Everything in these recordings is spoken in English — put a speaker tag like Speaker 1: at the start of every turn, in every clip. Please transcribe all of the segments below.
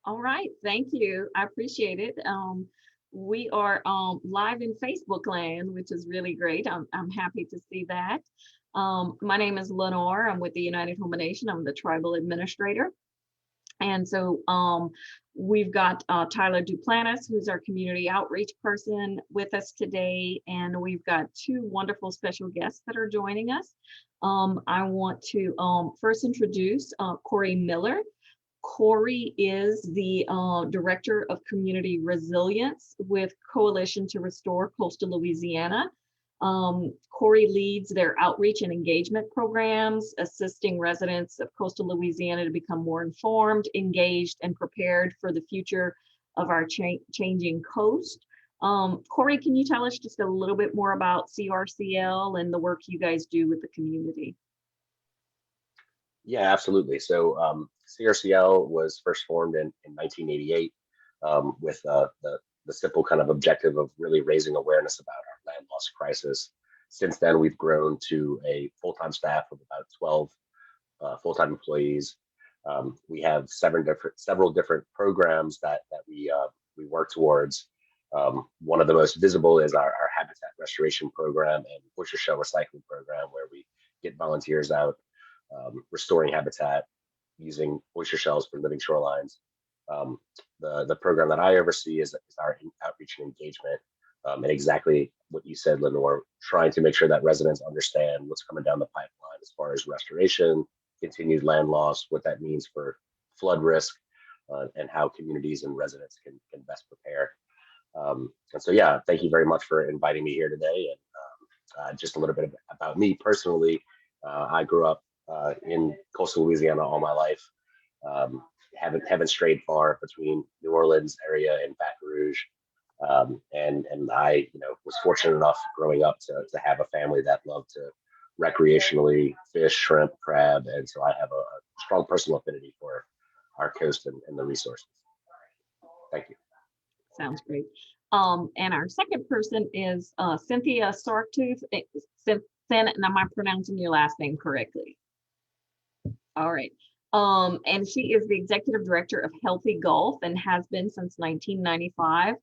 Speaker 1: All right, thank you. I appreciate it. We are live in Facebook land, which is really great. I'm happy to see that. My name is Lenore. I'm with the United Home Nation. I'm the tribal administrator. And so we've got Tyler Duplantis, who's our community outreach person with us today. And we've got two wonderful special guests that are joining us. I want to first introduce Corey Miller. Corey is the Director of Community Resilience with Coalition to Restore Coastal Louisiana. Corey leads their outreach and engagement programs, assisting residents of coastal Louisiana to become more informed, engaged, and prepared for the future of our changing coast. Corey, can you tell us just a little bit more about CRCL and the work you guys do with the community?
Speaker 2: Yeah, absolutely. So CRCL was first formed in 1988 with the simple kind of objective of really raising awareness about our land loss crisis. Since then, we've grown to a full-time staff of about 12 full-time employees. We have several different programs that we work towards. One of the most visible is our habitat restoration program and oyster shell recycling program, where we get volunteers out restoring habitat using oyster shells for living shorelines. The program that I oversee is our outreach and engagement, and exactly what you said, Lenore, trying to make sure that residents understand what's coming down the pipeline as far as restoration, continued land loss, what that means for flood risk, and how communities and residents can best prepare. And so, yeah, thank you very much for inviting me here today. And just a little bit about me personally. I grew up in coastal Louisiana all my life. Haven't strayed far between New Orleans area and Baton Rouge. And I, was fortunate enough growing up to have a family that loved to recreationally fish, shrimp, crab, and so I have a strong personal affinity for our coast and the resources. Thank you.
Speaker 1: Sounds great. And our second person is Cynthia Sarthou. And am I pronouncing your last name correctly? All right. And she is the executive director of Healthy Gulf and has been since 1995.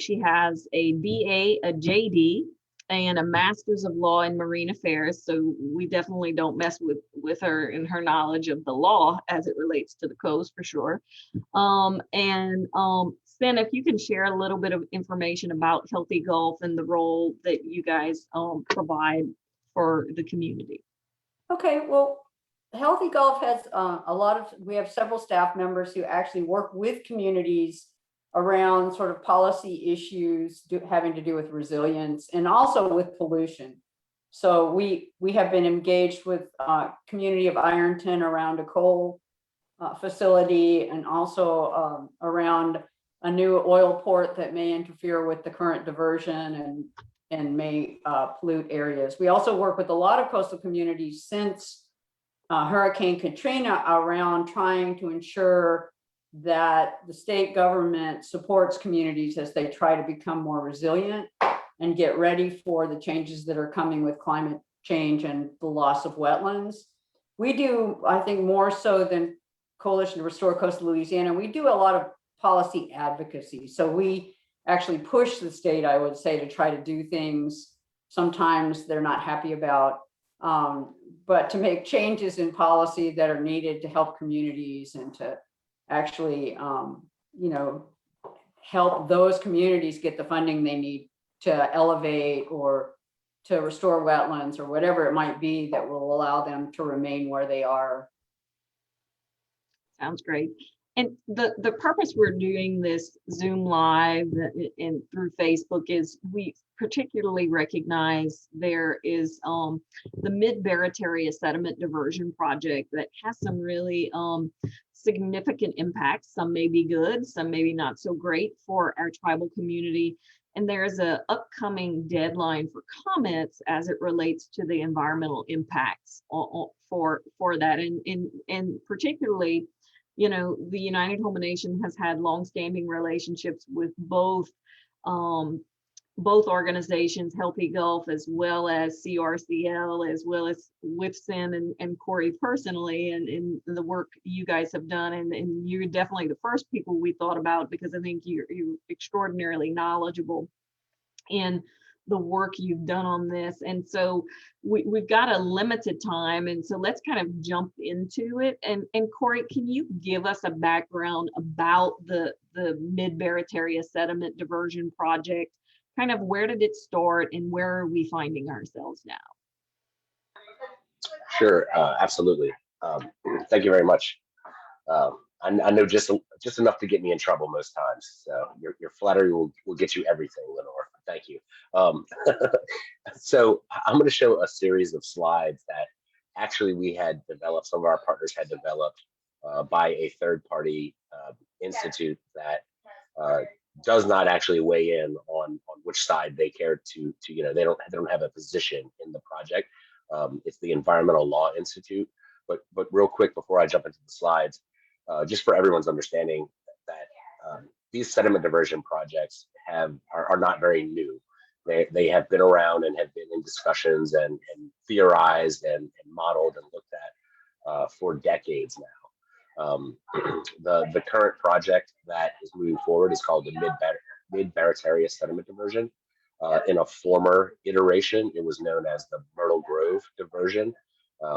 Speaker 1: She has a BA, a JD, and a master's of law in marine affairs. So we definitely don't mess with her and her knowledge of the law as it relates to the coast for sure. Sen, if you can share a little bit of information about Healthy Gulf and the role that you guys provide for the community.
Speaker 3: Okay, well, Healthy Gulf has we have several staff members who actually work with communities around sort of policy issues having to do with resilience and also with pollution. So we have been engaged with community of Ironton around a coal facility, and also around a new oil port that may interfere with the current diversion and may pollute areas. We also work with a lot of coastal communities since Hurricane Katrina around trying to ensure that the state government supports communities as they try to become more resilient and get ready for the changes that are coming with climate change and the loss of wetlands. We do, I think, more so than Coalition to Restore Coastal Louisiana, we do a lot of policy advocacy. So we actually push the state, I would say, to try to do things sometimes they're not happy about, but to make changes in policy that are needed to help communities and to actually, help those communities get the funding they need to elevate or to restore wetlands or whatever it might be that will allow them to remain where they are.
Speaker 1: Sounds great. And the purpose we're doing this Zoom live and through Facebook is we particularly recognize there is the Mid-Barataria Sediment Diversion Project that has some really significant impacts. Some may be good, some maybe not so great for our tribal community. And there's an upcoming deadline for comments as it relates to the environmental impacts for that. And particularly, the United Home Nation has had longstanding relationships with both both organizations, Healthy Gulf as well as CRCL, as well as with Cyn and Corey personally, and the work you guys have done. And you're definitely the first people we thought about, because I think you're extraordinarily knowledgeable in the work you've done on this. And so we've got a limited time, and so let's kind of jump into it. And Corey, can you give us a background about the Mid-Barataria Sediment Diversion Project? Kind of where did it start and where are we finding ourselves now?
Speaker 2: Sure, absolutely. Thank you very much. I know just enough to get me in trouble most times. So your flattery will get you everything, Lenore. Thank you. So I'm going to show a series of slides that actually we had developed. Some of our partners had developed by a third-party institute that does not actually weigh in on which side they care to they don't have a position in the project. It's the Environmental Law Institute. But real quick before I jump into the slides, just for everyone's understanding, that these sediment diversion projects are not very new. They have been around and have been in discussions and theorized and modeled and looked at for decades now. The current project that is moving forward is called the Mid-Barataria Sediment Diversion. In a former iteration, it was known as the Myrtle Grove Diversion.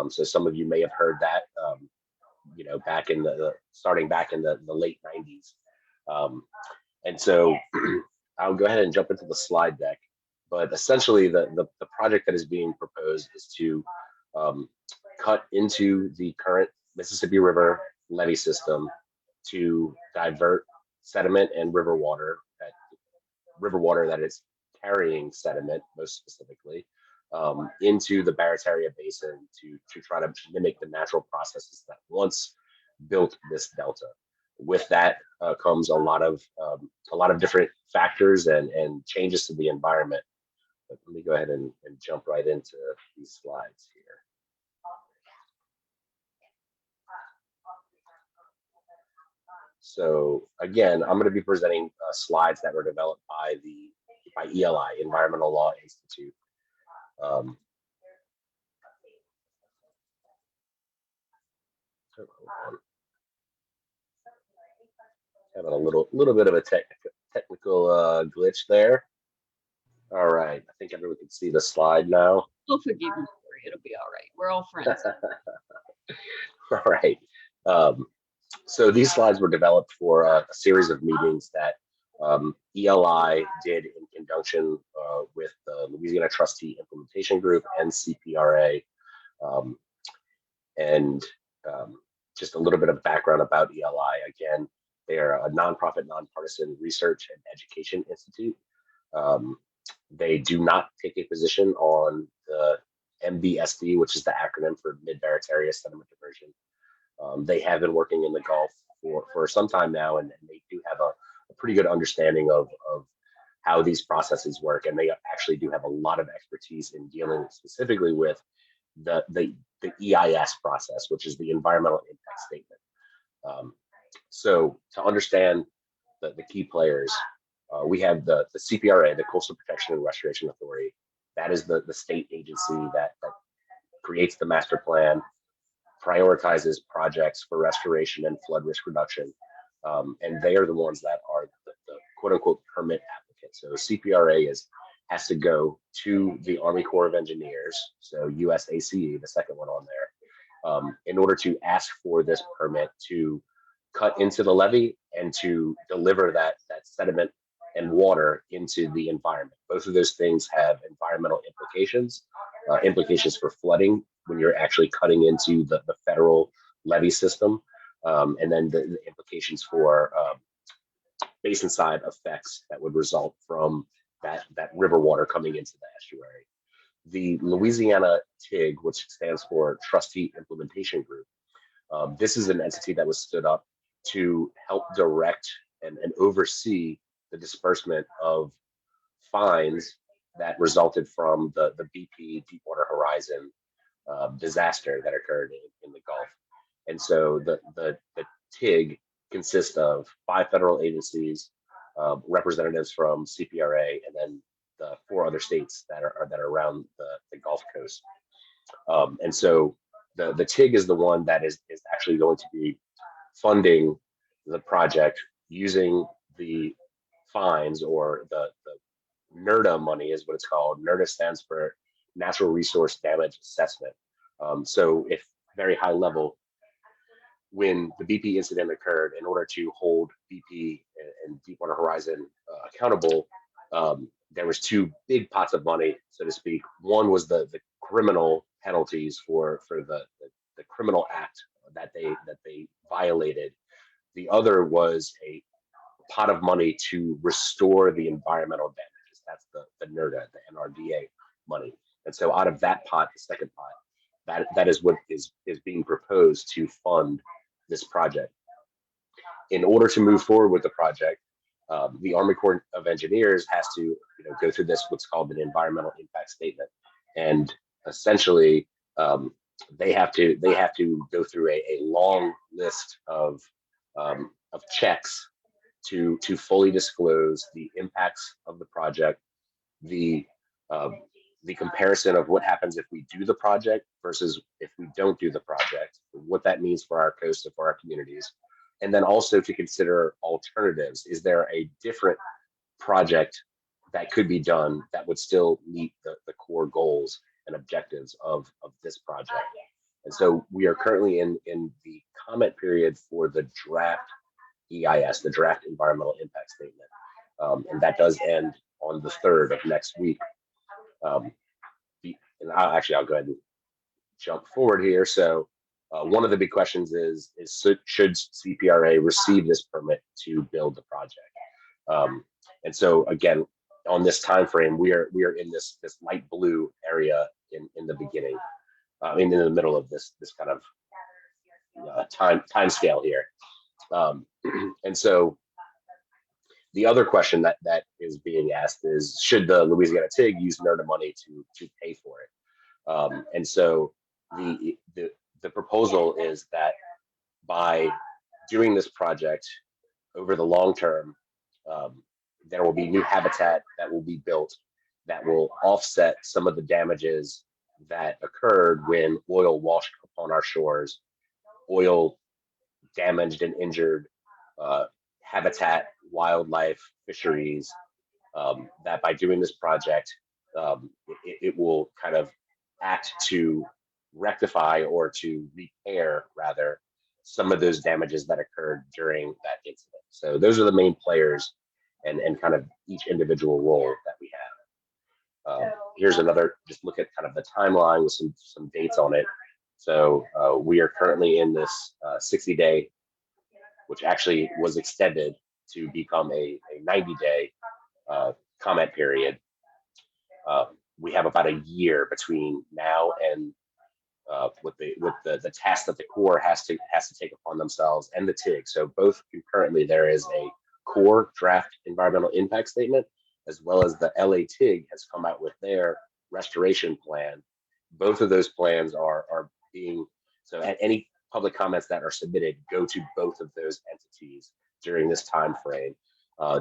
Speaker 2: So some of you may have heard that, back in starting back in the late 90s. And so I'll go ahead and jump into the slide deck. But essentially, the project that is being proposed is to cut into the current Mississippi River levee system to divert sediment and river water that is carrying sediment, most specifically, into the Barataria Basin to try to mimic the natural processes that once built this delta. With that comes a lot of different factors and changes to the environment. But let me go ahead and jump right into these slides here. So again, I'm going to be presenting slides that were developed by ELI, Environmental Law Institute. Having a little bit of a technical glitch there. All right, I think everyone can see the slide now.
Speaker 1: We'll forgive you, Corey. It'll be all right. We're all friends.
Speaker 2: All right. So these slides were developed for a series of meetings that ELI did in conjunction with the Louisiana Trustee Implementation Group and CPRA. Just a little bit of background about ELI. Again, they are a nonprofit, nonpartisan research and education institute. They do not take a position on the MBSD, which is the acronym for Mid-Barataria Sediment Diversion. They have been working in the Gulf for some time now, and they do have a pretty good understanding of how these processes work, and they actually do have a lot of expertise in dealing specifically with the EIS process, which is the Environmental Impact Statement. So to understand the key players, we have the CPRA, the Coastal Protection and Restoration Authority. That is the state agency that creates the master plan, prioritizes projects for restoration and flood risk reduction. And they are the ones that are the quote unquote permit applicants. So CPRA has to go to the Army Corps of Engineers, so USACE, the second one on there, in order to ask for this permit to cut into the levee and to deliver that sediment and water into the environment. Both of those things have environmental implications, implications for flooding when you're actually cutting into the federal levee system, and then the implications for basin side effects that would result from that river water coming into the estuary. The Louisiana TIG, which stands for Trustee Implementation Group, this is an entity that was stood up to help direct and oversee the disbursement of fines that resulted from the BP Deepwater Horizon disaster that occurred in the Gulf. And so the TIG consists of 5 federal agencies, representatives from CPRA, and then the 4 other states that are around the Gulf Coast. And so the TIG is the one that is actually going to be funding the project using the fines, or the NRDA money is what it's called. NRDA stands for Natural Resource Damage Assessment. So if very high level, when the BP incident occurred, in order to hold BP and Deepwater Horizon accountable, there was 2 big pots of money, so to speak. One was the criminal penalties for the criminal act that they violated. The other was a pot of money to restore the environmental damages. That's the NRDA, the NRDA money. And so out of that pot, the second pot, that is what is being proposed to fund this project. In order to move forward with the project, the Army Corps of Engineers has to go through this, what's called an environmental impact statement, and essentially they have to go through a long list of checks to fully disclose the impacts of the project, the comparison of what happens if we do the project versus if we don't do the project, what that means for our coast and for our communities, and then also to consider alternatives. Is there a different project that could be done that would still meet the core goals and objectives of this project? And so we are currently in the comment period for the draft EIS, the draft environmental impact statement, and that does end on the 3rd of next week. And I'll go ahead and jump forward here. So one of the big questions is should CPRA receive this permit to build the project? And so again, on this time frame, we are in this light blue area in the beginning, in the middle of this kind of time scale here. And so the other question that is being asked is, should the Louisiana TIG use NRDA money to pay for it? And so the proposal is that by doing this project over the long term, there will be new habitat that will be built that will offset some of the damages that occurred when oil washed upon our shores, oil damaged and injured habitat, wildlife, fisheries, that by doing this project, it will kind of act to rectify or to repair, rather, some of those damages that occurred during that incident. So those are the main players and kind of each individual role that we have. Here's another, just look at kind of the timeline with some dates on it. So we are currently in this 60-day, which actually was extended to become a 90-day comment period. We have about a year between now and with the task that the Corps has to take upon themselves, and the TIG. So both concurrently, there is a Corps draft environmental impact statement, as well as the LA TIG has come out with their restoration plan. Both of those plans are being, so at any public comments that are submitted go to both of those entities during this time frame.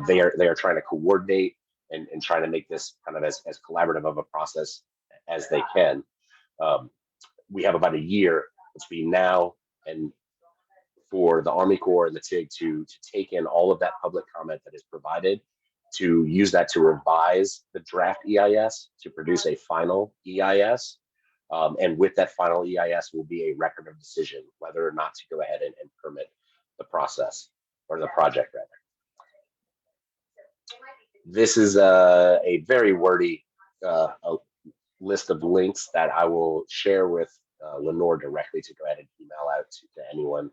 Speaker 2: They are trying to coordinate and trying to make this kind of as collaborative of a process as they can. We have about a year between now and for the Army Corps and the TIG to take in all of that public comment that is provided, to use that to revise the draft EIS, to produce a final EIS. And with that final EIS will be a record of decision, whether or not to go ahead and permit the process, or the project rather. This is a very wordy a list of links that I will share with Lenore directly to go ahead and email out to anyone.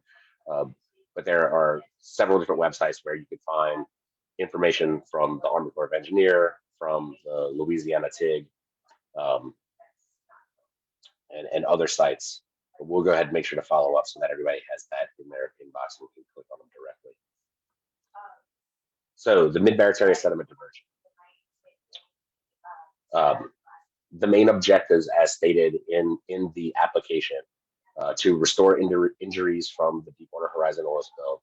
Speaker 2: But there are several different websites where you can find information from the Army Corps of Engineers, from the Louisiana TIG, and other sites. But we'll go ahead and make sure to follow up so that everybody has that in their inbox and can click on them directly. So the Mid-Barataria Sediment Diversion. The main objectives, as stated in the application, to restore injuries from the Deepwater Horizon oil spill,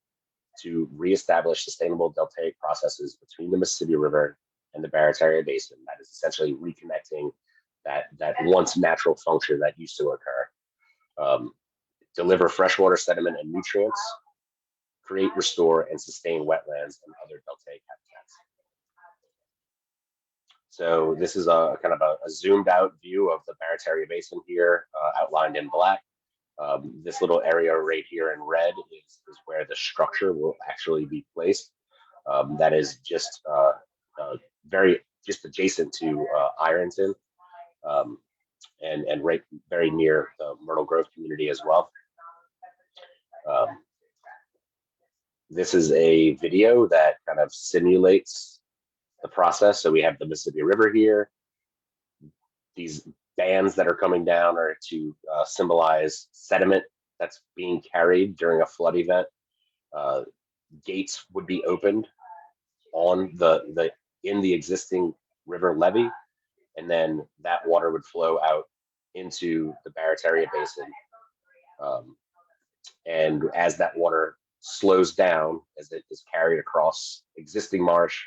Speaker 2: to reestablish sustainable deltaic processes between the Mississippi River and the Barataria Basin, that that is essentially reconnecting that once natural function that used to occur. Deliver freshwater sediment and nutrients, create, restore, and sustain wetlands and other deltaic habitats. So this is a kind of a zoomed out view of the Barataria Basin here, outlined in black. This little area right here in red is where the structure will actually be placed. That is just just adjacent to Ironton, and right very near the Myrtle Grove community as well. This is a video that kind of simulates the process. So we have the Mississippi River here. These bands that are coming down are to symbolize sediment that's being carried during a flood event. Gates would be opened on in the existing river levee, and then that water would flow out into the Barataria Basin. And as that water slows down, as it is carried across existing marsh,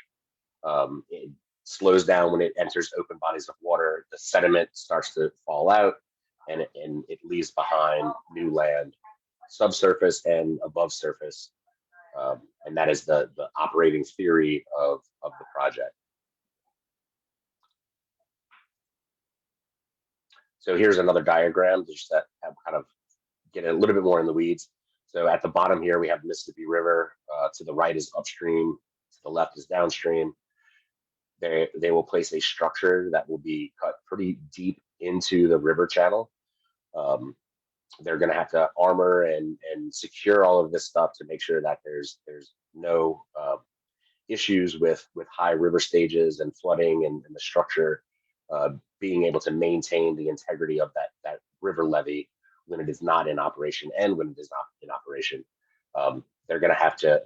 Speaker 2: it slows down when it enters open bodies of water. The sediment starts to fall out, and it leaves behind new land, subsurface and above surface. And that is the operating theory of the project. So here's another diagram just to have kind of get a little bit more in the weeds. So at the bottom here, we have the Mississippi River. To the right is upstream, to the left is downstream. They will place a structure that will be cut pretty deep into the river channel. They're going to have to armor and secure all of this stuff to make sure that there's no issues with high river stages and flooding, and the structure being able to maintain the integrity of that river levee when it is not in operation and when it is not in operation. They're going to have to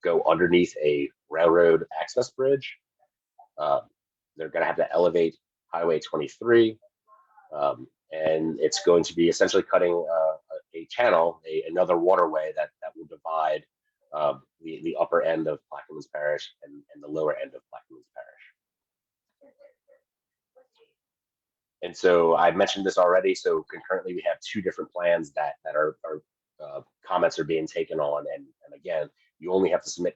Speaker 2: go underneath a railroad access bridge. They're going to have to elevate Highway 23, and it's going to be essentially cutting a channel, another waterway that will divide the upper end of Plaquemines Parish and the lower end of Plaquemines Parish. And so I mentioned this already. So concurrently, we have two different plans that are comments are being taken on, and again, you only have to submit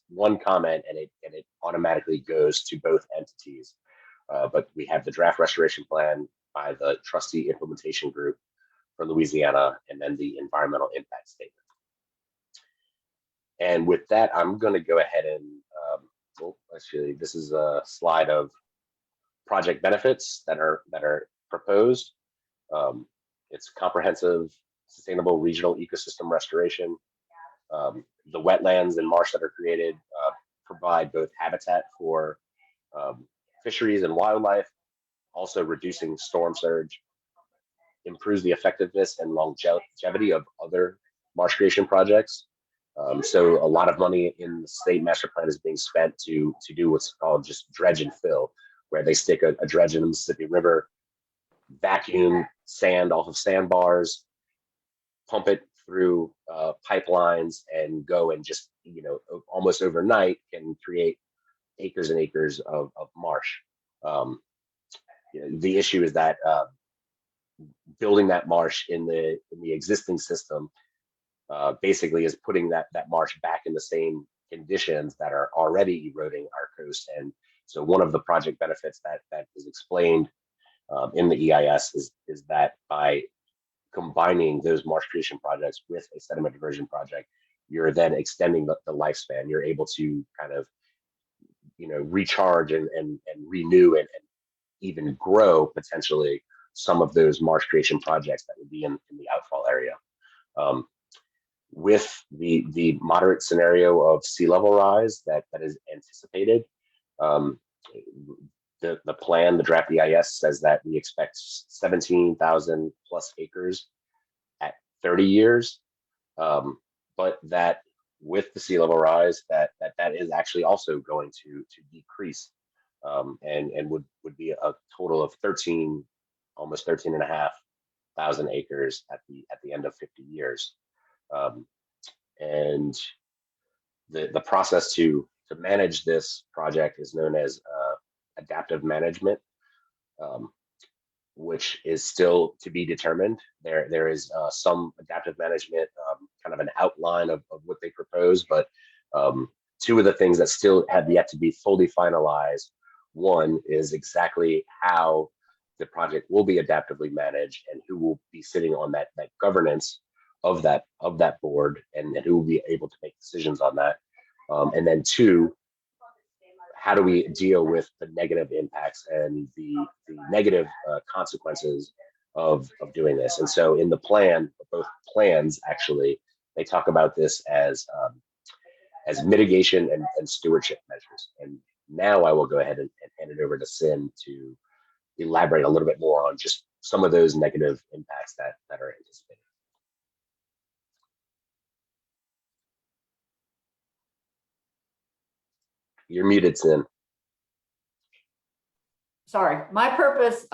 Speaker 2: one comment, and it automatically goes to both entities. But we have the draft restoration plan by the trustee implementation group for Louisiana, and then the environmental impact statement. And with that, I'm going to go ahead and actually, this is a slide of project benefits that are proposed. It's comprehensive, sustainable regional ecosystem restoration. The wetlands and marsh that are created provide both habitat for fisheries and wildlife, also reducing storm surge, improves the effectiveness and longevity of other marsh creation projects. So a lot of money in the state master plan is being spent to do what's called just dredge and fill, where they stick a dredge in the Mississippi River, vacuum sand off of sandbars, pump it through pipelines, and go and just, almost overnight can create acres and acres of marsh. The issue is that building that marsh in the existing system basically is putting that marsh back in the same conditions that are already eroding our coast. And so one of the project benefits that is explained in the EIS is that by combining those marsh creation projects with a sediment diversion project, you're then extending the lifespan. You're able to kind of, recharge and renew and even grow potentially some of those marsh creation projects that would be in the outfall area. With the moderate scenario of sea level rise that is anticipated, the plan, the draft EIS says that we expect 17,000 plus acres at 30 years, but that with the sea level rise, that is actually also going to decrease, and would be a total of almost 13,500 acres at the end of 50 years. And the process to manage this project is known as adaptive management, which is still to be determined. There is some adaptive management, kind of an outline of what they propose, but two of the things that still have yet to be fully finalized. One is exactly how the project will be adaptively managed and who will be sitting on that governance of that board, and who will be able to make decisions on that. And then two, how do we deal with the negative impacts and the negative consequences of doing this? And so in the plan, both plans actually, they talk about this as mitigation and stewardship measures. And now I will go ahead and hand it over to Cyn to elaborate a little bit more on just some of those negative impacts that are anticipated. You're muted, Cyn.
Speaker 3: Sorry, my purpose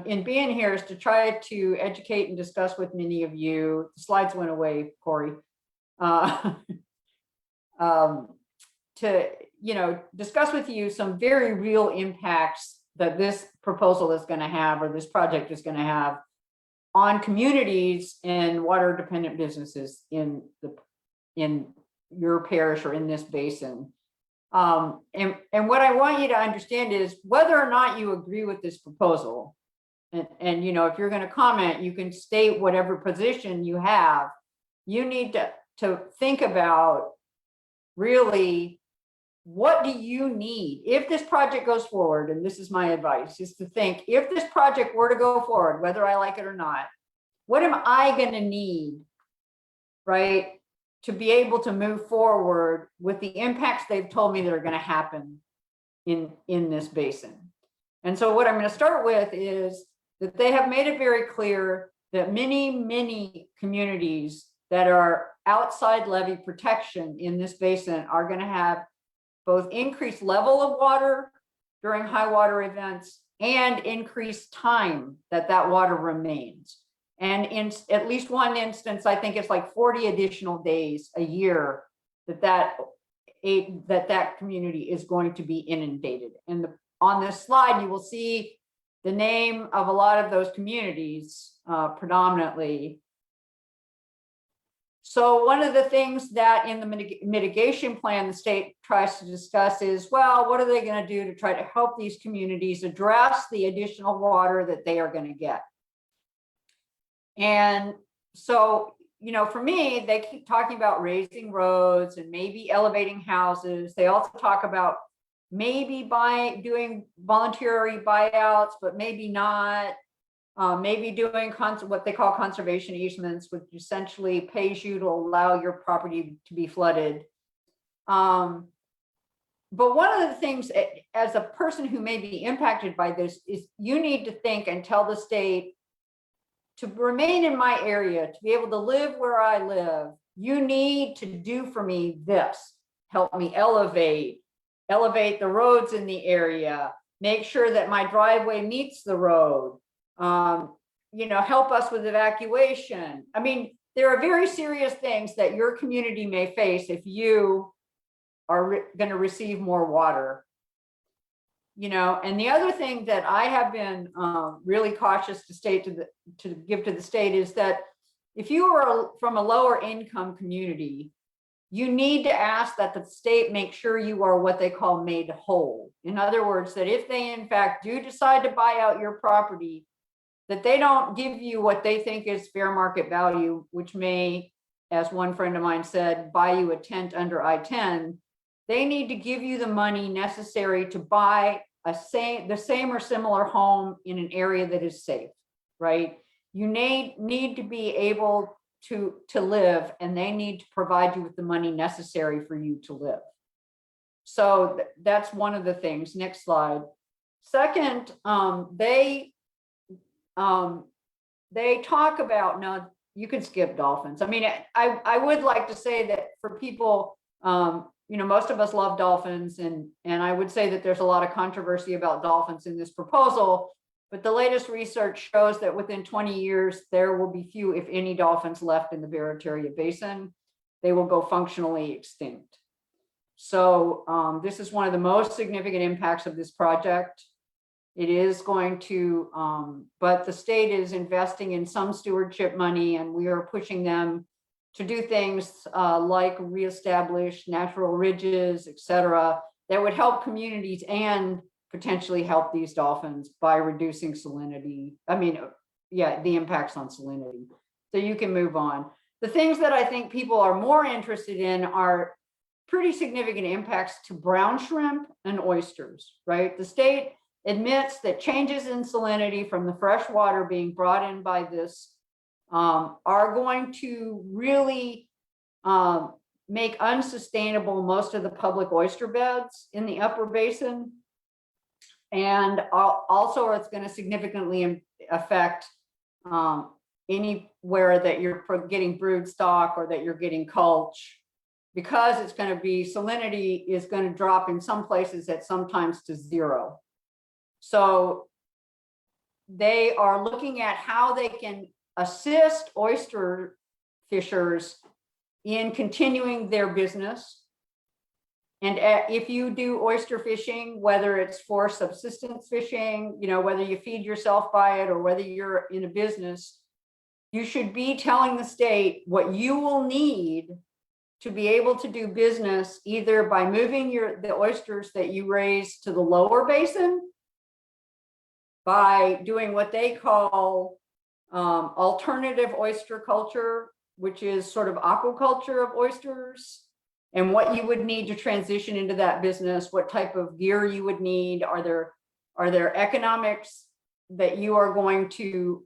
Speaker 3: in being here is to try to educate and discuss with many of you. The slides went away, Corey. To discuss with you some very real impacts that this proposal is going to have, or this project is going to have, on communities and water dependent businesses in your parish or in this basin. And what I want you to understand is whether or not you agree with this proposal, and if you're going to comment, you can state whatever position you have. You need to think about really, what do you need if this project goes forward? And this is my advice, is to think, if this project were to go forward, whether I like it or not, what am I going to need, right, to be able to move forward with the impacts they've told me that are going to happen in this basin? And so what I'm going to start with is that they have made it very clear that many communities that are outside levee protection in this basin are going to have both increased level of water during high water events and increased time that water remains. And in at least one instance, I think it's like 40 additional days a year that community is going to be inundated. And on this slide, you will see the name of a lot of those communities predominantly. So one of the things that in the mitigation plan the state tries to discuss is, well, what are they going to do to try to help these communities address the additional water that they are going to get? And so, for me, they keep talking about raising roads and maybe elevating houses. They also talk about maybe doing voluntary buyouts, but maybe not. Maybe doing what they call conservation easements, which essentially pays you to allow your property to be flooded. But one of the things, as a person who may be impacted by this, is you need to think and tell the state, to remain in my area, to be able to live where I live, you need to do for me this. Help me elevate the roads in the area, make sure that my driveway meets the road. Help us with evacuation. I mean, there are very serious things that your community may face if you are going to receive more water. And the other thing that I have been really cautious to give to the state is that if you are from a lower income community, you need to ask that the state make sure you are what they call made whole. In other words, that if they in fact do decide to buy out your property, that they don't give you what they think is fair market value, which may, as one friend of mine said, buy you a tent under I-10. They need to give you the money necessary to buy the same or similar home in an area that is safe, right? You need to be able to live, and they need to provide you with the money necessary for you to live. So that's one of the things. Next slide. Second, they talk about, no, you can skip dolphins. I mean, I would like to say that for people, most of us love dolphins, and I would say that there's a lot of controversy about dolphins in this proposal, but the latest research shows that within 20 years, there will be few, if any, dolphins left in the Barataria Basin. They will go functionally extinct. So this is one of the most significant impacts of this project. It is going to, but the state is investing in some stewardship money, and we are pushing them to do things like reestablish natural ridges, et cetera, that would help communities and potentially help these dolphins by reducing salinity. I mean, yeah, the impacts on salinity. So you can move on. The things that I think people are more interested in are pretty significant impacts to brown shrimp and oysters, right? The state admits that changes in salinity from the fresh water being brought in by this are going to really make unsustainable most of the public oyster beds in the upper basin. And also it's going to significantly affect anywhere that you're getting brood stock or that you're getting culch, because it's going to be, salinity is going to drop in some places at sometimes to zero. So they are looking at how they can assist oyster fishers in continuing their business. And if you do oyster fishing, whether it's for subsistence fishing, you know, whether you feed yourself by it or whether you're in a business, you should be telling the state what you will need to be able to do business, either by moving the oysters that you raise to the lower basin, by doing what they call alternative oyster culture, which is sort of aquaculture of oysters, and what you would need to transition into that business, what type of gear you would need. Are there economics that you are going to,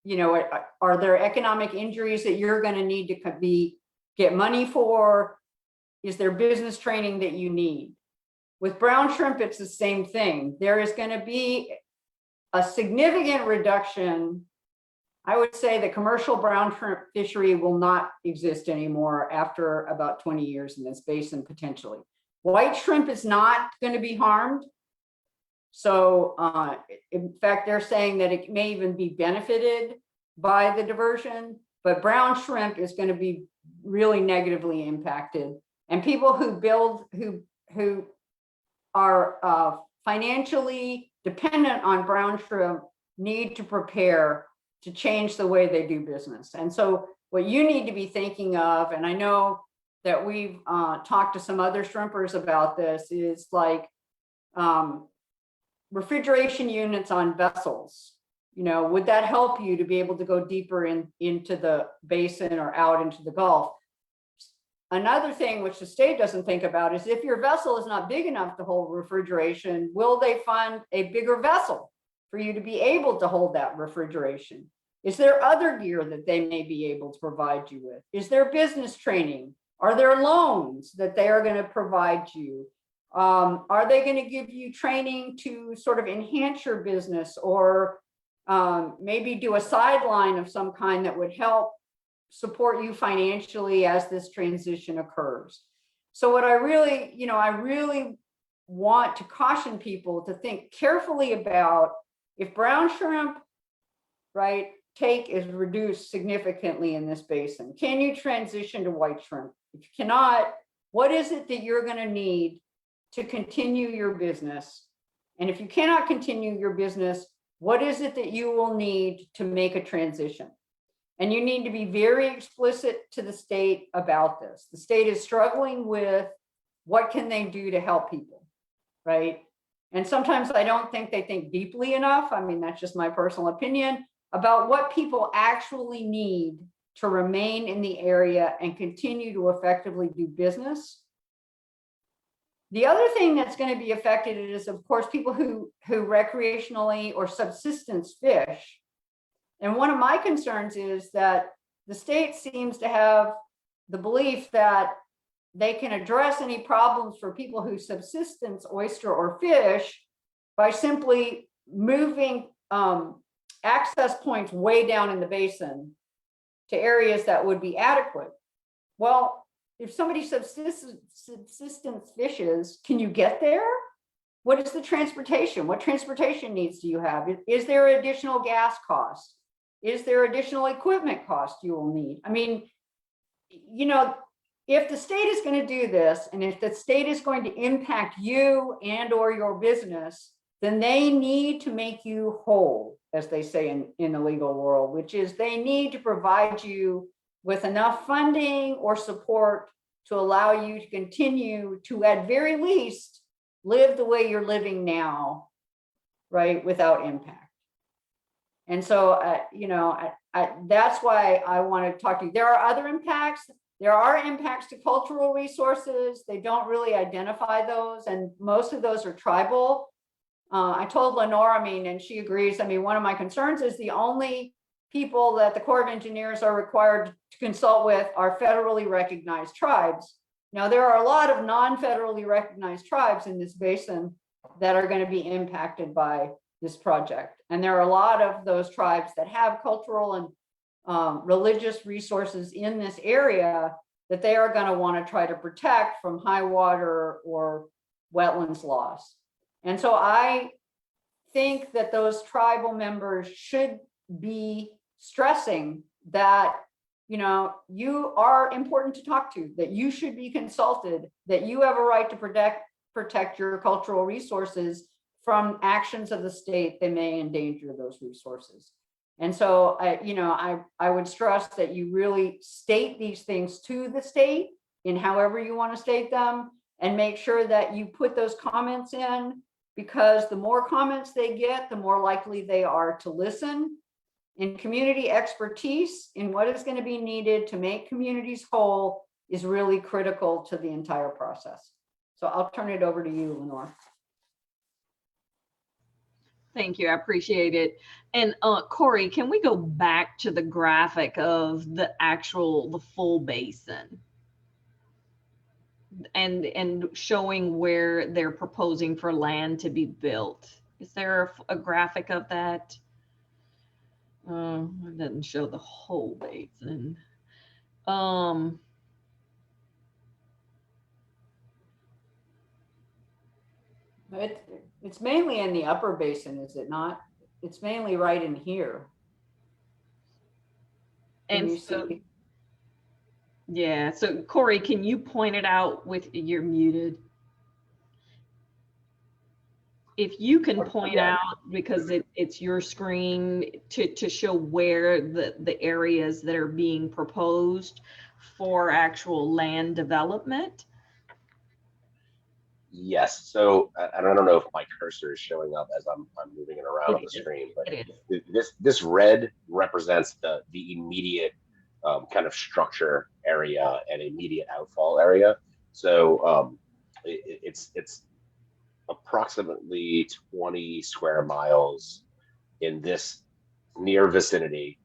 Speaker 3: you know, are there economic injuries that you're going to need to get money for? Is there business training that you need? With brown shrimp, it's the same thing. There is going to be a significant reduction. I would say the commercial brown shrimp fishery will not exist anymore after about 20 years in this basin, potentially. White shrimp is not going to be harmed. So in fact, they're saying that it may even be benefited by the diversion, but brown shrimp is going to be really negatively impacted. And people who are financially dependent on brown shrimp need to prepare to change the way they do business. And so what you need to be thinking of, and I know that we've talked to some other shrimpers about this, is like refrigeration units on vessels. You know, would that help you to be able to go deeper into the basin or out into the Gulf? Another thing which the state doesn't think about is, if your vessel is not big enough to hold refrigeration, will they fund a bigger vessel for you to be able to hold that refrigeration? Is there other gear that they may be able to provide you with? Is there business training? Are there loans that they are going to provide you? Are they going to give you training to sort of enhance your business, or maybe do a sideline of some kind that would help support you financially as this transition occurs? So what I really want to caution people to think carefully about, if brown shrimp, right, take is reduced significantly in this basin, can you transition to white shrimp? If you cannot, what is it that you're going to need to continue your business? And if you cannot continue your business, what is it that you will need to make a transition? And you need to be very explicit to the state about this. The state is struggling with what can they do to help people, right? And sometimes I don't think they think deeply enough. I mean, that's just my personal opinion about what people actually need to remain in the area and continue to effectively do business. The other thing that's going to be affected is, of course, people who recreationally or subsistence fish. And one of my concerns is that the state seems to have the belief that they can address any problems for people who subsistence oyster or fish by simply moving access points way down in the basin to areas that would be adequate. Well, if somebody subsistence fishes, can you get there? What is the transportation? What transportation needs do you have? Is there additional gas costs? Is there additional equipment cost you will need? I mean, you know, if the state is going to do this, and if the state is going to impact you and or your business, then they need to make you whole, as they say in the legal world, which is they need to provide you with enough funding or support to allow you to continue to, at very least, live the way you're living now, right, without impact. And so, that's why I want to talk to you. There are other impacts. There are impacts to cultural resources. They don't really identify those, and most of those are tribal. I told Lenore, and she agrees. One of my concerns is the only people that the Corps of Engineers are required to consult with are federally recognized tribes. Now, there are a lot of non-federally recognized tribes in this basin that are going to be impacted by this project. And there are a lot of those tribes that have cultural and religious resources in this area that they are going to want to try to protect from high water or wetlands loss. And so I think that those tribal members should be stressing that, you are important to talk to, that you should be consulted, that you have a right to protect your cultural resources from actions of the state that may endanger those resources. And so I would stress that you really state these things to the state in however you want to state them, and make sure that you put those comments in, because the more comments they get, the more likely they are to listen. And community expertise in what is going to be needed to make communities whole is really critical to the entire process. So I'll turn it over to you, Lenore.
Speaker 1: Thank you. I appreciate it. And Corey, can we go back to the graphic of the full basin and showing where they're proposing for land to be built? Is there a graphic of that? It doesn't show the whole basin.
Speaker 3: It's mainly in the upper basin, is it not? It's mainly right in here.
Speaker 1: And so, yeah. So Corey, can you point it out you're muted? If you can point out, because it's your screen, to show where the areas that are being proposed for actual land development.
Speaker 2: Yes. So I don't know if my cursor is showing up as I'm moving it around on the screen, but this red represents the immediate kind of structure area and immediate outfall area. So it's approximately 20 square miles in this near vicinity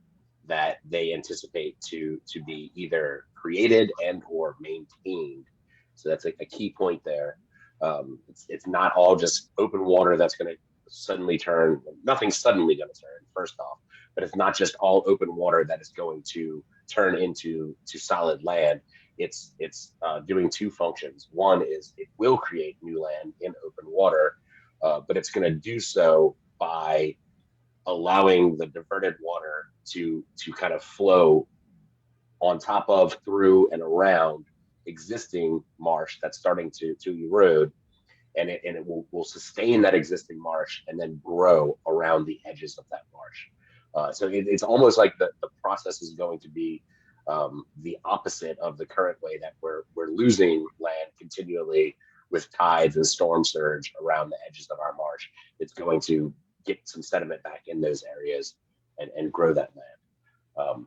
Speaker 2: that they anticipate to be either created and or maintained. So that's a key point there. It's not all just open water that's going to suddenly turn. Nothing's suddenly going to turn, first off, but it's not just all open water that is going to turn into solid land. It's doing two functions. One is it will create new land in open water, but it's going to do so by allowing the diverted water to kind of flow on top of, through, and around existing marsh that's starting to erode, and it will sustain that existing marsh and then grow around the edges of that marsh. So it's almost like the process is going to be the opposite of the current way that we're losing land continually with tides and storm surge around the edges of our marsh. It's going to get some sediment back in those areas and grow that land.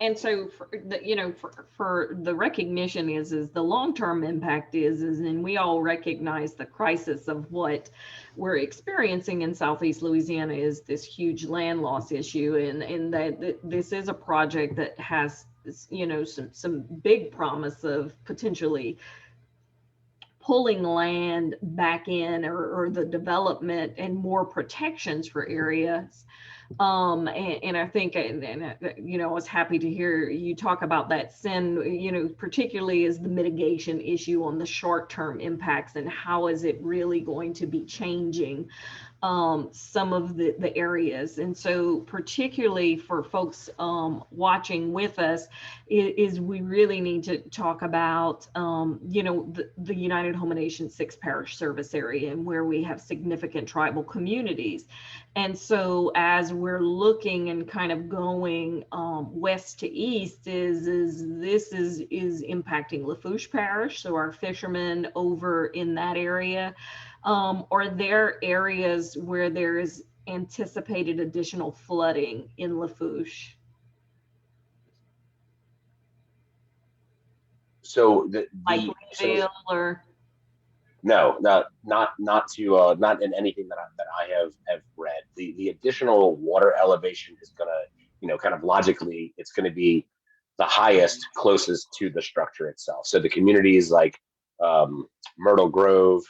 Speaker 1: And so, for the recognition is the long-term impact is, and we all recognize the crisis of what we're experiencing in Southeast Louisiana is this huge land loss issue, and that this is a project that has, some big promise of potentially pulling land back in, or the development and more protections for areas. And I think, I was happy to hear you talk about that, particularly as the mitigation issue on the short-term impacts and how is it really going to be changing some of the areas. And so particularly for folks watching with us is we really need to talk about, the United Home and Nation 6 Parish Service area and where we have significant tribal communities. And so as we're looking and kind of going west to east is impacting Lafourche Parish. So our fishermen over in that area, are there areas where there is anticipated additional flooding in Lafourche?
Speaker 2: So
Speaker 1: Like Greenville or?
Speaker 2: No, not in anything that I have read. The additional water elevation is gonna, kind of logically, it's gonna be the highest closest to the structure itself. So the communities like Myrtle Grove,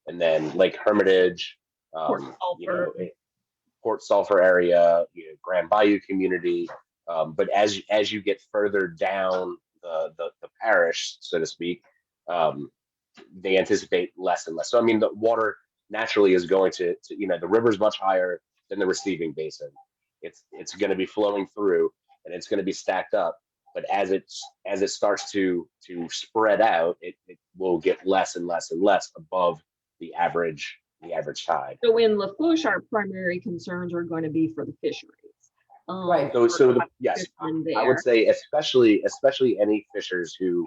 Speaker 2: and then Lake Hermitage,
Speaker 1: Port Sulphur.
Speaker 2: Port Sulphur area, Grand Bayou community. But as you get further down the parish, so to speak, they anticipate less and less. So I mean, the water naturally is going to the river's much higher than the receiving basin. It's going to be flowing through, and it's going to be stacked up. But as it starts to spread out, it will get less and less and less above the average tide.
Speaker 1: So in Lafourche, our primary concerns are going to be for the fisheries.
Speaker 3: Right.
Speaker 2: Yes, I would say especially any fishers who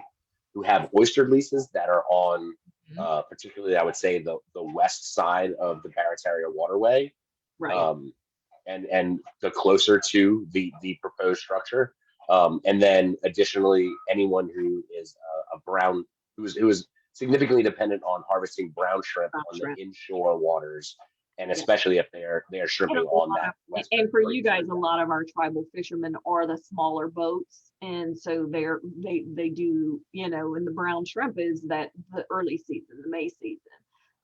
Speaker 2: have oyster leases that are on, particularly I would say the west side of the Barataria waterway,
Speaker 1: right,
Speaker 2: and the closer to the proposed structure, and then additionally anyone who is a brown who is significantly dependent on harvesting brown shrimp on the inshore waters, and especially if they're shrimping on that west.
Speaker 1: And for you guys, a lot of our tribal fishermen are the smaller boats, and so they do, in the brown shrimp is that the early season, the May season.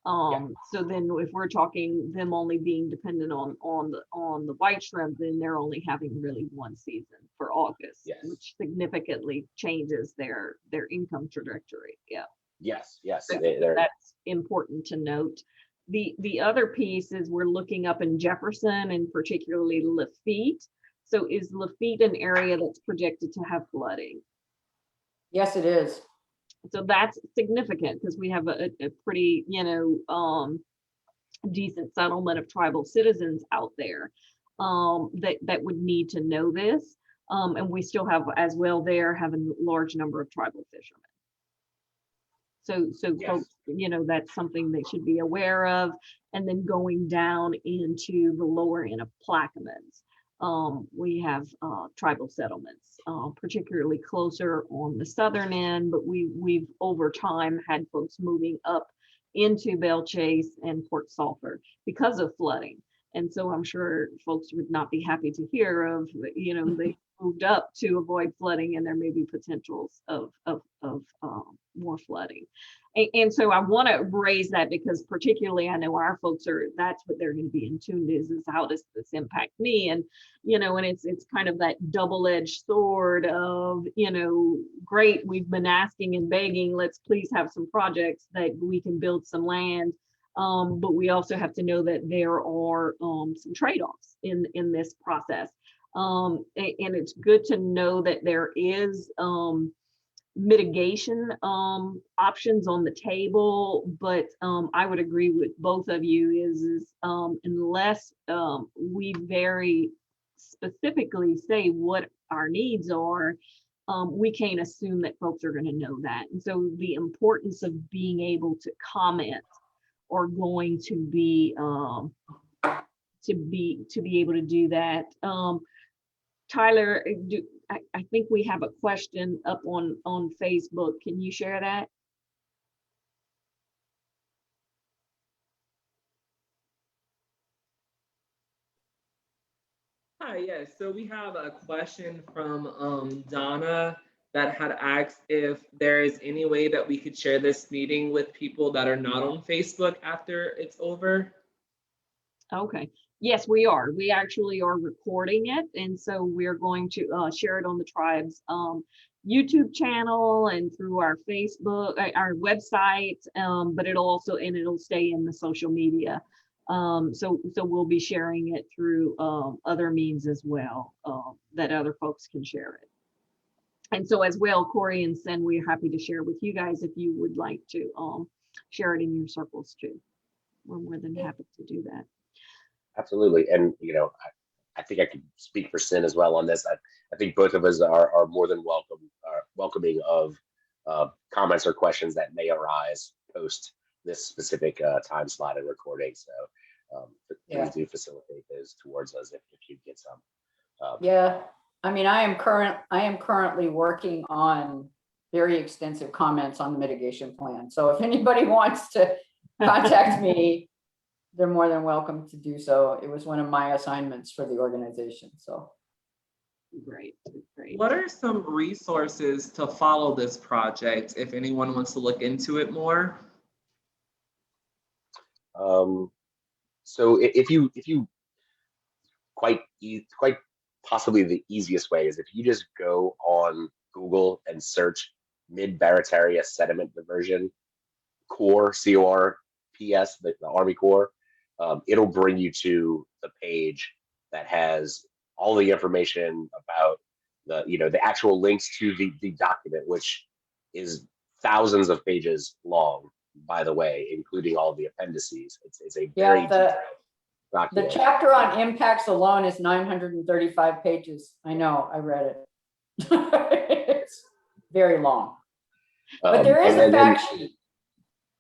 Speaker 1: So then if we're talking them only being dependent on the white shrimp, then they're only having really one season for August, which significantly changes their income trajectory. Yeah.
Speaker 2: Yes.
Speaker 1: So that's important to note. The other piece is we're looking up in Jefferson and particularly Lafitte. So is Lafitte an area that's projected to have flooding?
Speaker 3: Yes, it is.
Speaker 1: So that's significant because we have a pretty, decent settlement of tribal citizens out there that would need to know this. And we still have as well there have a large number of tribal fishermen. So folks, that's something they should be aware of. And then going down into the lower end of Plaquemines, we have tribal settlements, particularly closer on the southern end, but we've over time had folks moving up into Belle Chase and Port Sulphur because of flooding. And so I'm sure folks would not be happy to hear of, they moved up to avoid flooding, and there may be potentials of more flooding. And so I want to raise that because particularly I know our folks that's what they're going to be in tune is how does this impact me? And, and it's kind of that double-edged sword of, great, we've been asking and begging, let's please have some projects that we can build some land. But we also have to know that there are some trade-offs in this process. And it's good to know that there is mitigation options on the table, but I would agree with both of you is unless we very specifically say what our needs are, we can't assume that folks are going to know that. And so the importance of being able to comment are going to be able to do that. Tyler, I think we have a question up on Facebook. Can you share that?
Speaker 4: Hi, yes. So we have a question from Donna that had asked if there is any way that we could share this meeting with people that are not on Facebook after it's over.
Speaker 1: Okay. Yes, we are. We actually are recording it. And so we're going to share it on the tribe's YouTube channel and through our Facebook, our website, but it'll stay in the social media So we'll be sharing it through other means as well, that other folks can share it. And so as well, Corey and Sen, we're happy to share with you guys if you would like to share it in your circles too. We're more than happy to do that.
Speaker 2: Absolutely. And, you know, I think I could speak for Sin as well on this. I think both of us are more than welcoming of comments or questions that may arise post this specific time slot and recording. So please do facilitate those towards us if you get some.
Speaker 3: Yeah, I mean, I am currently working on very extensive comments on the mitigation plan. So if anybody wants to contact me, they're more than welcome to do so. It was one of my assignments for the organization. So
Speaker 1: great.
Speaker 4: What are some resources to follow this project if anyone wants to look into it more?
Speaker 2: So if you quite possibly the easiest way is if you just go on Google and search Mid-Barataria Sediment Diversion Corps, CORPS, the Army Corps. It'll bring you to the page that has all the information about the actual links to the document, which is thousands of pages long, by the way, including all the appendices. It's a very detailed document.
Speaker 3: The chapter on impacts alone is 935 pages. I know, I read it. It's very long. But there is a fact sheet.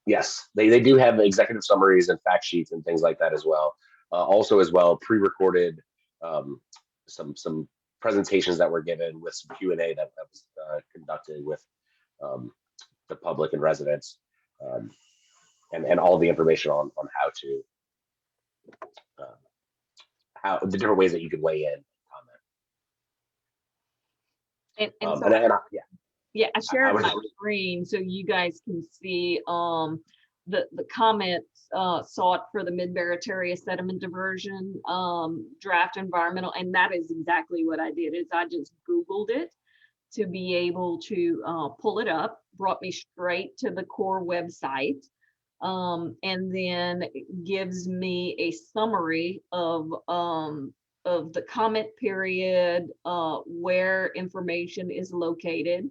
Speaker 2: Yes, they do have executive summaries and fact sheets and things like that as well. Also as well, pre-recorded some presentations that were given with some Q&A that was conducted with the public and residents, and all the information on how to how the different ways that you could weigh in and comment.
Speaker 1: Yeah, I shared my screen so you guys can see the comments sought for the Mid-Barataria Sediment Diversion draft environmental, and that is exactly what I did. Is I just Googled it to be able to pull it up, brought me straight to the Corps website, and then gives me a summary of the comment period, where information is located.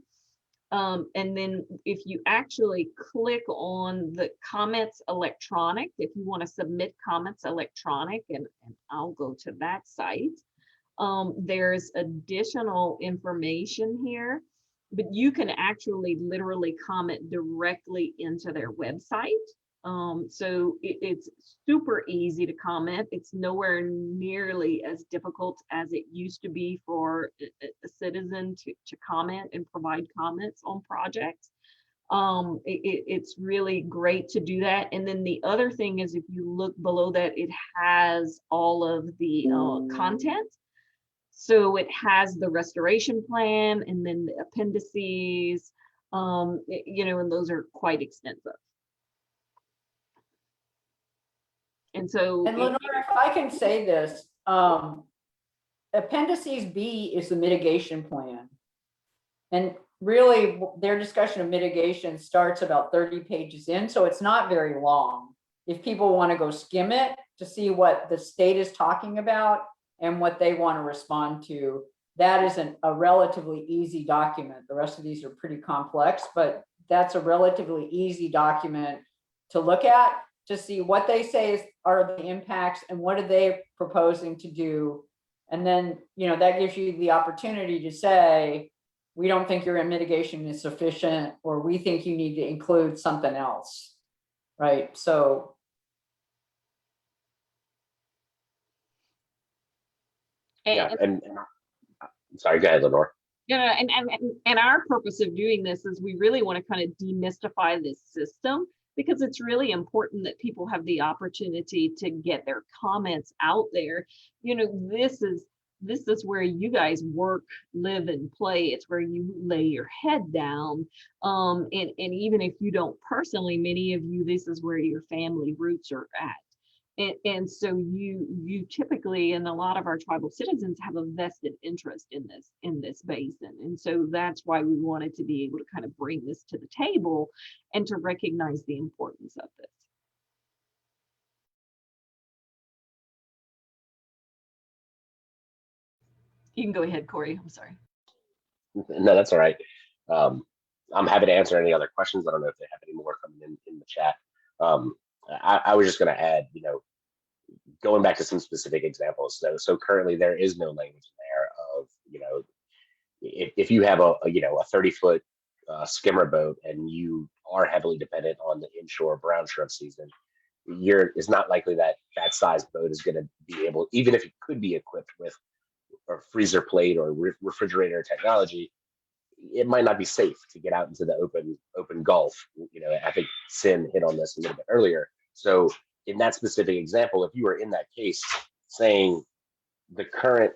Speaker 1: And then if you actually click on the comments electronic, if you want to submit comments electronic, and I'll go to that site, there's additional information here, but you can actually literally comment directly into their website. So it's super easy to comment. It's nowhere nearly as difficult as it used to be for a citizen to comment and provide comments on projects. It's really great to do that. And then the other thing is, if you look below that, it has all of the content. So it has the restoration plan and then the appendices, and those are quite extensive. And so,
Speaker 3: and Lenore, if I can say this, Appendices B is the mitigation plan. And really their discussion of mitigation starts about 30 pages in, so it's not very long. If people want to go skim it to see what the state is talking about and what they want to respond to, that is a relatively easy document. The rest of these are pretty complex, but that's a relatively easy document to look at, to see what they say are the impacts and what are they proposing to do. And then, that gives you the opportunity to say, we don't think your mitigation is sufficient, or we think you need to include something else, right? So.
Speaker 2: And sorry, go ahead, Lenore.
Speaker 1: Yeah, and our purpose of doing this is we really want to kind of demystify this system, because it's really important that people have the opportunity to get their comments out there. This is where you guys work, live, and play. It's where you lay your head down. And even if you don't personally, many of you, this is where your family roots are at. And so you typically, and a lot of our tribal citizens have a vested interest in this basin. And so that's why we wanted to be able to kind of bring this to the table and to recognize the importance of this. You can go ahead, Corey. I'm sorry.
Speaker 2: No, that's all right. I'm happy to answer any other questions. I don't know if they have any more coming in the chat. I was just going to add, going back to some specific examples. So currently there is no language in there of, if you have a 30-foot skimmer boat and you are heavily dependent on the inshore brown shrimp season, it's not likely that that size boat is going to be able, even if it could be equipped with a freezer plate or refrigerator technology, it might not be safe to get out into the open Gulf. I think Sin hit on this a little bit earlier. So in that specific example, if you were in that case saying the current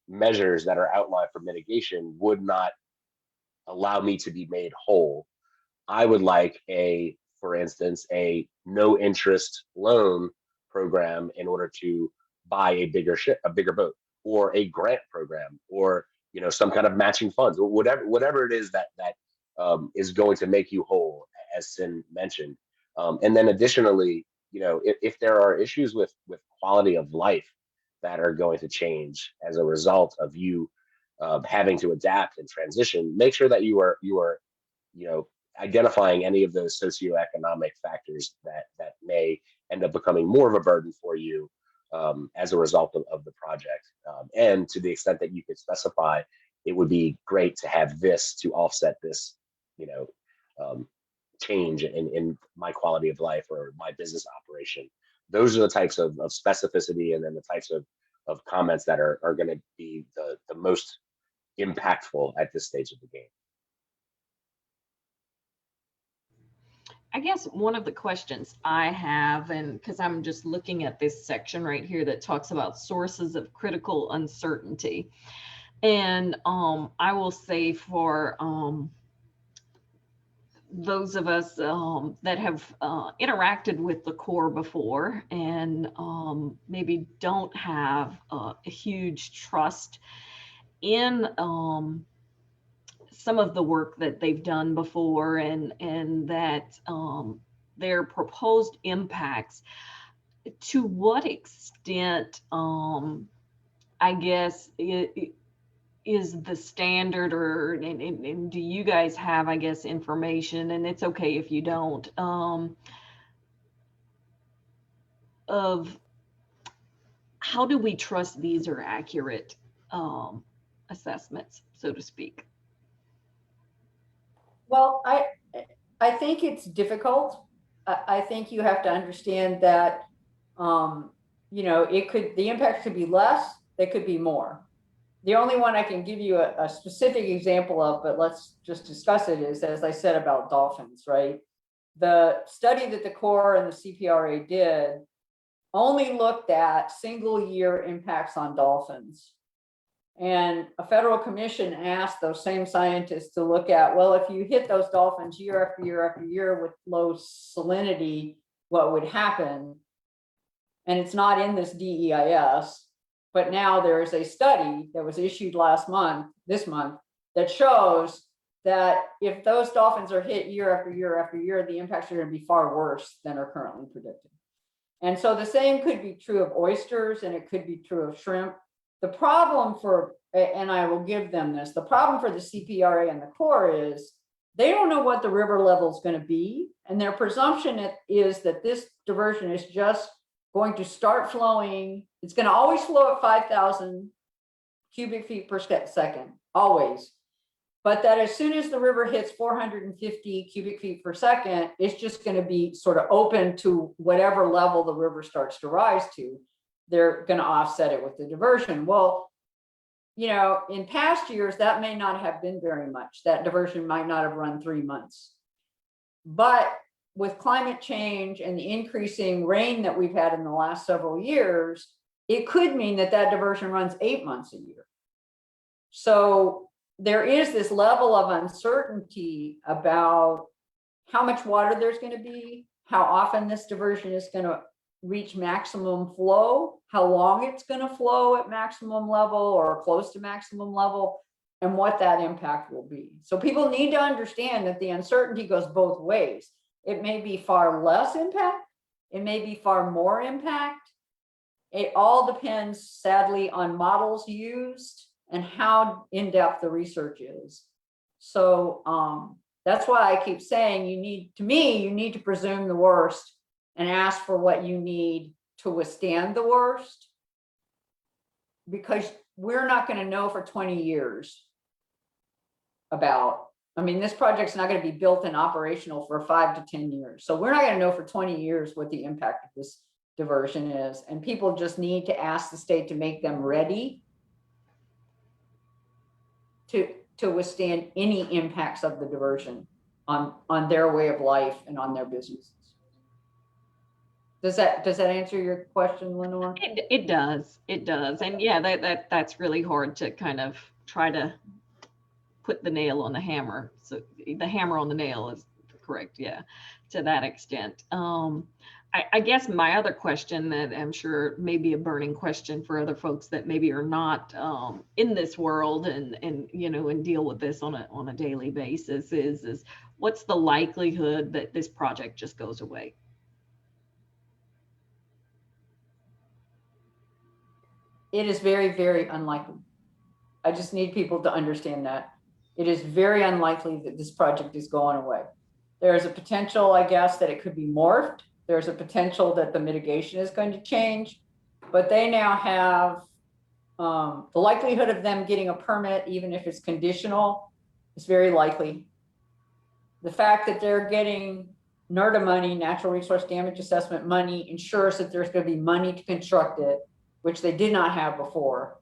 Speaker 2: measures that are outlined for mitigation would not allow me to be made whole, I would like for instance, a no interest loan program in order to buy a bigger ship, a bigger boat, or a grant program, or some kind of matching funds, or whatever it is that is going to make you whole, as Sin mentioned. And then additionally, if there are issues with quality of life that are going to change as a result of you having to adapt and transition, make sure that you are identifying any of those socioeconomic factors that may end up becoming more of a burden for you as a result of the project. And to the extent that you could specify, it would be great to have this to offset this, change in my quality of life or my business operation. Those are the types of specificity, and then the types of comments that are going to be the most impactful at this stage of the game.
Speaker 1: I guess one of the questions I have, and because I'm just looking at this section right here that talks about sources of critical uncertainty. And I will say for those of us that have interacted with the Corps before and maybe don't have a huge trust in some of the work that they've done before, and that their proposed impacts, to what extent, I guess, is the standard, or and do you guys have, I guess, information, and it's okay if you don't, of how do we trust these are accurate assessments, so to speak?
Speaker 3: Well, I think it's difficult. I think you have to understand that, the impact could be less, they could be more. The only one I can give you a specific example of, but let's just discuss it, is, as I said, about dolphins, right? The study that the Corps and the CPRA did only looked at single year impacts on dolphins. And a federal commission asked those same scientists to look at, well, if you hit those dolphins year after year after year with low salinity, what would happen? And it's not in this DEIS, but now there is a study that was issued this month, that shows that if those dolphins are hit year after year after year, the impacts are going to be far worse than are currently predicted. And so the same could be true of oysters, and it could be true of shrimp. The problem and I will give them this, the problem for the CPRA and the Corps is they don't know what the river level is going to be. And their presumption is that this diversion is just going to start flowing. It's going to always flow at 5,000 cubic feet per second, always. But that as soon as the river hits 450 cubic feet per second, it's just going to be sort of open to whatever level the river starts to rise to. They're going to offset it with the diversion. Well, in past years, that may not have been very much. That diversion might not have run 3 months. But with climate change and the increasing rain that we've had in the last several years, it could mean that diversion runs 8 months a year. So there is this level of uncertainty about how much water there's going to be, how often this diversion is going to reach maximum flow, how long it's going to flow at maximum level or close to maximum level, and what that impact will be. So people need to understand that the uncertainty goes both ways. It may be far less impact, it may be far more impact. It all depends, sadly, on models used and how in-depth the research is. So that's why I keep saying you need to presume the worst and ask for what you need to withstand the worst, because we're not going to know for 20 years about, I mean, this project's not going to be built and operational for 5 to 10 years. So we're not going to know for 20 years what the impact of this diversion is. And people just need to ask the state to make them ready to withstand any impacts of the diversion on their way of life and on their businesses. Does that answer your question, Lenore?
Speaker 1: It does. And yeah, that's really hard to kind of try to put the nail on the hammer. So the hammer on the nail is correct. Yeah, to that extent. I guess my other question that I'm sure may be a burning question for other folks that maybe are not in this world and deal with this on a daily basis is what's the likelihood that this project just goes away?
Speaker 3: It is very, very unlikely. I just need people to understand that. It is very unlikely that this project is going away. There's a potential, I guess, that it could be morphed. There's a potential that the mitigation is going to change, but they now have the likelihood of them getting a permit, even if it's conditional, is very likely. The fact that they're getting NRDA money, natural resource damage assessment money, ensures that there's going to be money to construct it, which they did not have before.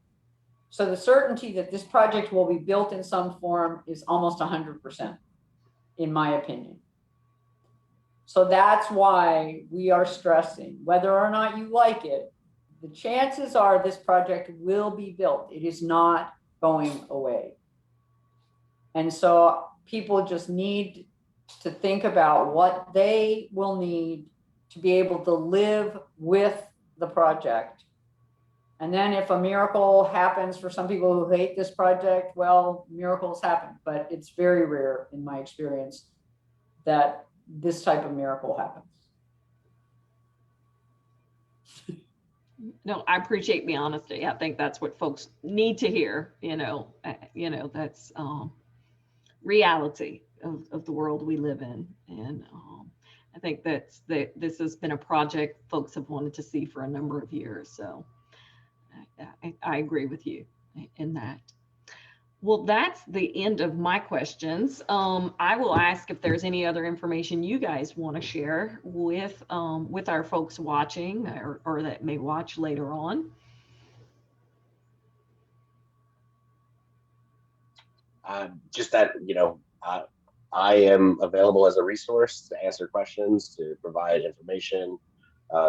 Speaker 3: So the certainty that this project will be built in some form is almost 100%, in my opinion. So that's why we are stressing, whether or not you like it, the chances are this project will be built. It is not going away. And so people just need to think about what they will need to be able to live with the project. And then if a miracle happens for some people who hate this project, well, miracles happen, but it's very rare in my experience that this type of miracle happens.
Speaker 1: No, I appreciate the honesty. I think that's what folks need to hear. That's reality of the world we live in. And I think this has been a project folks have wanted to see for a number of years. So I agree with you in that. Well, that's the end of my questions. I will ask if there's any other information you guys want to share with our folks watching or that may watch later on.
Speaker 2: Just that, I am available as a resource to answer questions, to provide information.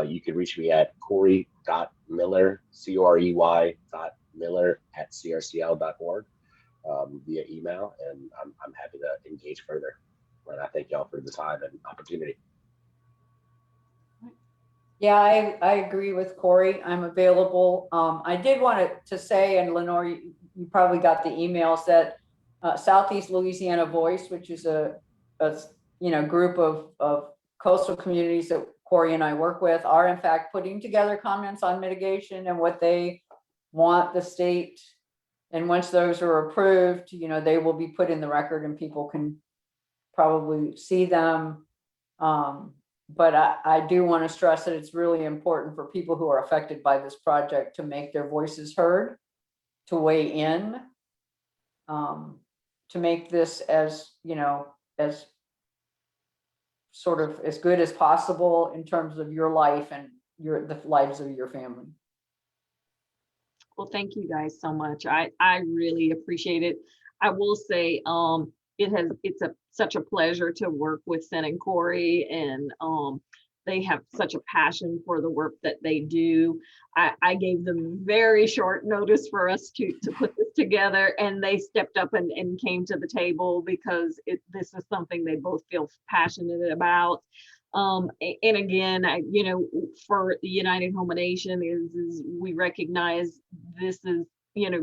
Speaker 2: You can reach me at corey.miller, corey.miller@crcl.org via email, and I'm happy to engage further. And I thank y'all for the time and opportunity.
Speaker 3: Yeah, I agree with Corey. I'm available. I did want to say, and Lenore, you probably got the emails that Southeast Louisiana Voice, which is a group of coastal communities that Corey and I work with, are in fact putting together comments on mitigation and what they want the state. And once those are approved, they will be put in the record and people can probably see them. But I do want to stress that it's really important for people who are affected by this project to make their voices heard, to weigh in, to make this as sort of as good as possible in terms of your life and the lives of your family.
Speaker 1: Well, thank you guys so much. I really appreciate it. I will say it's such a pleasure to work with Sen and Corey, and they have such a passion for the work that they do. I gave them very short notice for us to put this together, and they stepped up and came to the table because this is something they both feel passionate about. And again, for the United Home Nation is we recognize this is,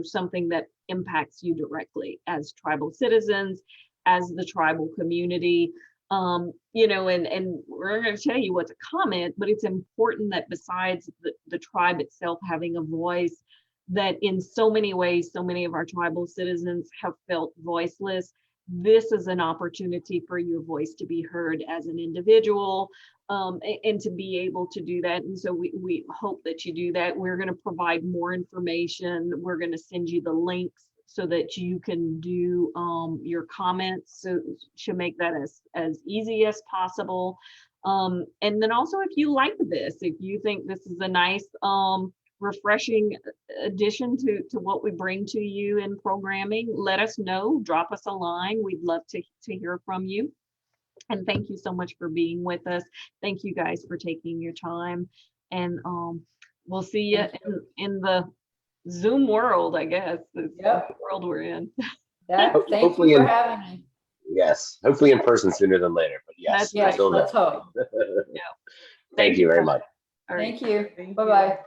Speaker 1: something that impacts you directly as tribal citizens, as the tribal community, and we're going to tell you what to comment, but it's important that besides the tribe itself having a voice, that in so many ways, so many of our tribal citizens have felt voiceless. This is an opportunity for your voice to be heard as an individual, and to be able to do that. And so we hope that you do that. We're going to provide more information. We're going to send you the links so that you can do your comments, so to make that as easy as possible. And then also, if you like this, if you think this is a nice refreshing addition to what we bring to you in programming, let us know, drop us a line. We'd love to hear from you. And thank you so much for being with us. Thank you guys for taking your time. And we'll see you in the Zoom world, I guess. Is
Speaker 3: Yep.
Speaker 1: the world we're in.
Speaker 3: Thank
Speaker 2: Hopefully
Speaker 3: you for
Speaker 2: in-
Speaker 3: having me.
Speaker 2: Yes, hopefully in person sooner than later, but yes.
Speaker 1: That's right.
Speaker 3: Yes,
Speaker 2: until
Speaker 3: let's
Speaker 2: then.
Speaker 3: hope.
Speaker 2: Thank you very much.
Speaker 1: All right.
Speaker 3: Thank you.
Speaker 4: Thank you.
Speaker 3: Bye-bye.